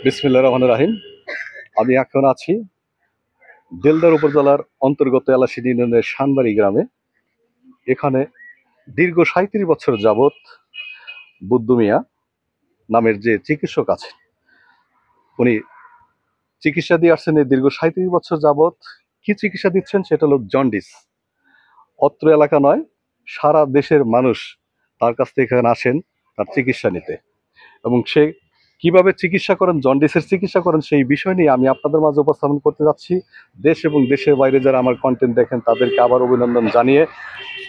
বিসমিল্লাহির রহমানির রহিম। আমি এখন আছি দেলদার উপজেলার অন্তর্গত এলাশিনী ইউনিয়নের শানবাড়ি গ্রামে। এখানে দীর্ঘ ৩৭ বছর যাবৎ বুদ্ধু মিয়া নামের যে চিকিৎসক আছে, উনি চিকিৎসা দিয়ে আসছেন এই দীর্ঘ ৩৭ বছর যাবৎ। কি চিকিৎসা দিচ্ছেন সেটা হলো জন্ডিস। অত্র এলাকা নয়, সারা দেশের মানুষ তার কাছ থেকে এখানে আসেন তার চিকিৎসা নিতে, এবং সে কিভাবে চিকিৎসা করেন, জন্ডিসের চিকিৎসা করেন, সেই বিষয় নিয়ে আমি আপনাদের মাঝে উপস্থাপন করতে যাচ্ছি। দেশ এবং দেশের বাইরে যারা আমার কন্টেন্ট দেখেন তাদেরকে আবার অভিনন্দন জানিয়ে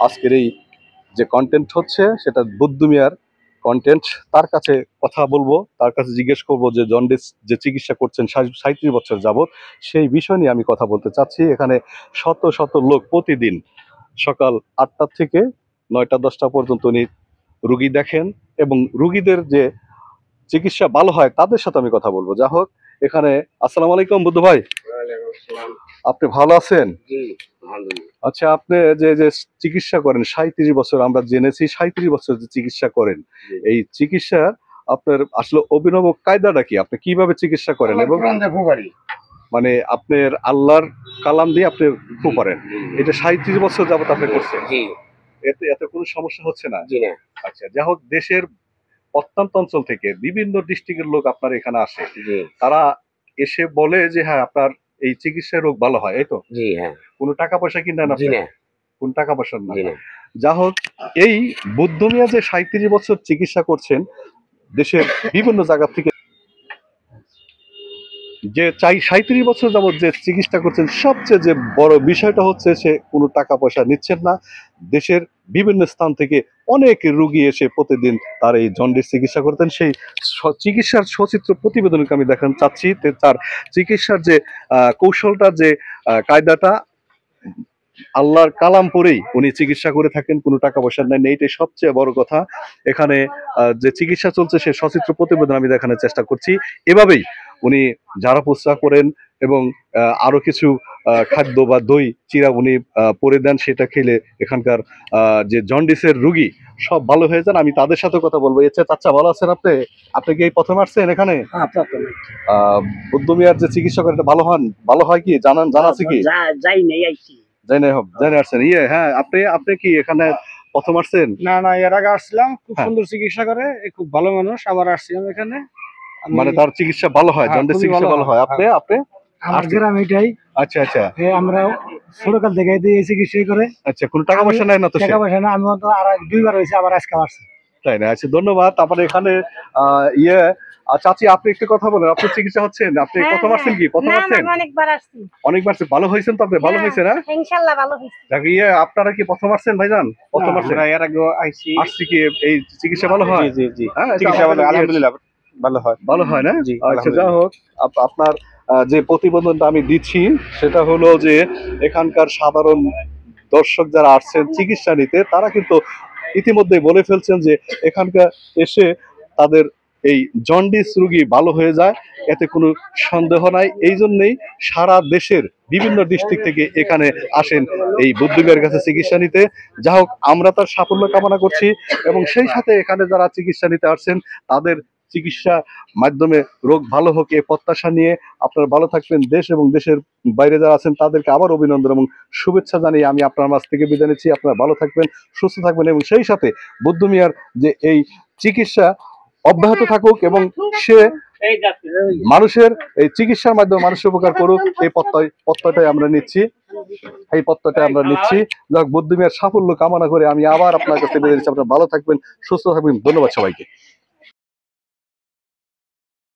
আজকের এই যে কন্টেন্ট হচ্ছে সেটা বুদ্ধু মিয়ার কন্টেন্ট। তার কাছে কথা বলবো, তার কাছে জিজ্ঞেস করব যে জন্ডিস যে চিকিৎসা করছেন ৩৭ বছর যাবৎ, সেই বিষয় নিয়ে আমি কথা বলতে চাচ্ছি। এখানে শত শত লোক প্রতিদিন সকাল ৮টা থেকে ৯টা-১০টা পর্যন্ত উনি রুগী দেখেন, এবং রুগীদের যে চিকিৎসা ভালো হয় তাদের সাথে আমি কথা বলবো। যা হোক, এখানে আসসালামু আলাইকুম বুদ্ধু ভাই, আপনি ভালো আছেন? আচ্ছা, আপনি যে যে চিকিৎসা করেন ৩৭ বছর, আমরা জেনেছি ৩৭ বছর যে চিকিৎসা করেন, এই চিকিৎসা আপনার আসলে অভিনব কায়দাটা কি? আপনি কিভাবে চিকিৎসা করেন? এবং মানে আপনার আল্লাহর কালাম দিয়ে আপনি ফু করেন, এটা ৩৭ বছর যাবত আপনি করছেন? এতে এতে কোনো সমস্যা হচ্ছে না? আচ্ছা, যা হোক, দেশের প্রত্যন্ত অঞ্চল থেকে বিভিন্ন ডিস্ট্রিক্টের লোক আপনার এখানে আসে, তারা এসে বলে যে হ্যাঁ আপনার এই চিকিৎসায় রোগ ভালো হয়, এই তো? কোনো টাকা পয়সা কি নেন আপনি? কোন টাকা পয়সা না? যা হোক, এই বুদ্ধু মিয়া যে ৩৭ বছর চিকিৎসা করছেন দেশের বিভিন্ন জায়গা থেকে, যে ৩৭ বছর যাবত যে চিকিৎসা করছেন, সবচেয়ে যে বড় বিষয়টা হচ্ছে সে কোনো টাকা পয়সা নিচ্ছেন না। দেশের বিভিন্ন স্থান থেকে অনেক রুগী এসে প্রতিদিন তার এই জন্ডিস চিকিৎসা করতেন। সেই চিকিৎসার সচিত্র প্রতিবেদনকে আমি দেখান চাচ্ছি। তার চিকিৎসার যে কৌশলটা, যে কায়দাটা, আল্লাহর কালাম পরেই উনি চিকিৎসা করে থাকেন, কোনো টাকা পয়সা নেন, এইটাই সবচেয়ে বড় কথা। এখানে যে চিকিৎসা চলছে সে সচিত্র প্রতিবেদন আমি দেখানোর চেষ্টা করছি। এভাবেই উনি ঝাড়া পোছা করেন, এবং আরো কিছু খাদ্য বা দই চিরা উনি পরে দেন, সেটা খেলে এখানকার যে জন্ডিসের রুগী সব ভালো হয়ে যান। আমি তাদের সাথে কথা বলবো। চাচা ভালো আছেন আপনি? আপনি কি এই প্রথম আসছেন এখানে? বুদ্ধু মিয়ার যে চিকিৎসা করে এটা ভালো হন? ভালো হয় কি জানা আছে কি? জানে আসছেন? হ্যাঁ, আপনি কি এখানে প্রথম আসছেন? না, এর আগে আসছিলাম, খুব সুন্দর চিকিৎসা করে, খুব ভালো মানুষ। আবার আসছিলাম এখানে, মানে তার চিকিৎসা ভালো হয়, জন্ডিস চিকিৎসা ভালো হয়। আপনি আমার গ্রাম এটাই। আচ্ছা আচ্ছা, আমরা ছোটকাল থেকে এই চিকিৎসা করে। আচ্ছা, কোনো টাকা পয়সা নেয় না তো? টাকা পয়সা না, আমি তো আর 2বার হয়েছে, আবার আজকে আসছি। তাই না? আচ্ছা, ধন্যবাদ। তারপরে এখানে চাচি, আপনি একটু কথা বলেন। আপনি চিকিৎসা হচ্ছেন, আপনি প্রথম আসছেন কি? প্রথম আসছেন? অনেকবার আসছি। অনেকবার ভালো হয়েছেন তো আপনি? ভালো হয়েছে না? ইনশাআল্লাহ ভালো হয়েছে। আপনারা কি প্রথম আসছেন ভাইজান? প্রথম আসছেন? এর আগে আসছি কি এই চিকিৎসা ভালো হয়? জি, হ্যাঁ, চিকিৎসা আলহামদুলিল্লাহ ভালো হয়। ভালো হয় না? আচ্ছা, যা হোক, আপনার যে প্রতিবেদনটা আমি দিচ্ছি সেটা হলো যে এখানকার সাধারণ দর্শক যারা আসছেন চিকিৎসা নিতে, তারা কিন্তু ইতিমধ্যে বলে ফেলছেন যে এখানকার এসে তাদের এই জন্ডিস রোগী ভালো হয়ে যায়, এতে কোনো সন্দেহ নাই। এই জন্যই সারা দেশের বিভিন্ন ডিস্ট্রিক্ট থেকে এখানে আসেন এই বুদ্ধু মিয়ার কাছে চিকিৎসা নিতে। যা হোক, আমরা তার সাফল্য কামনা করছি, এবং সেই সাথে এখানে যারা চিকিৎসা নিতে আসছেন তাদের চিকিৎসা মাধ্যমে রোগ ভালো হোক এই প্রত্যাশা নিয়ে আপনারা ভালো থাকবেন। দেশ এবং দেশের বাইরে যারা আছেন তাদেরকে আবার অভিনন্দন এবং শুভেচ্ছা জানিয়ে আমি আপনার মাঝ থেকে বিদায় নিচ্ছি। আপনারা ভালো থাকবেন, সুস্থ থাকবেন, এবং সেই সাথে বুদ্ধু মিয়ার যে এই চিকিৎসা অব্যাহত থাকুক, এবং সে মানুষের এই চিকিৎসার মাধ্যমে মানুষের উপকার করুক, এই প্রত্যয়টাই আমরা নিচ্ছি। বুদ্ধু মিয়ার সাফল্য কামনা করে আমি আবার আপনার কাছে বিদায় নিচ্ছি। আপনারা ভালো থাকবেন, সুস্থ থাকবেন। ধন্যবাদ সবাইকে।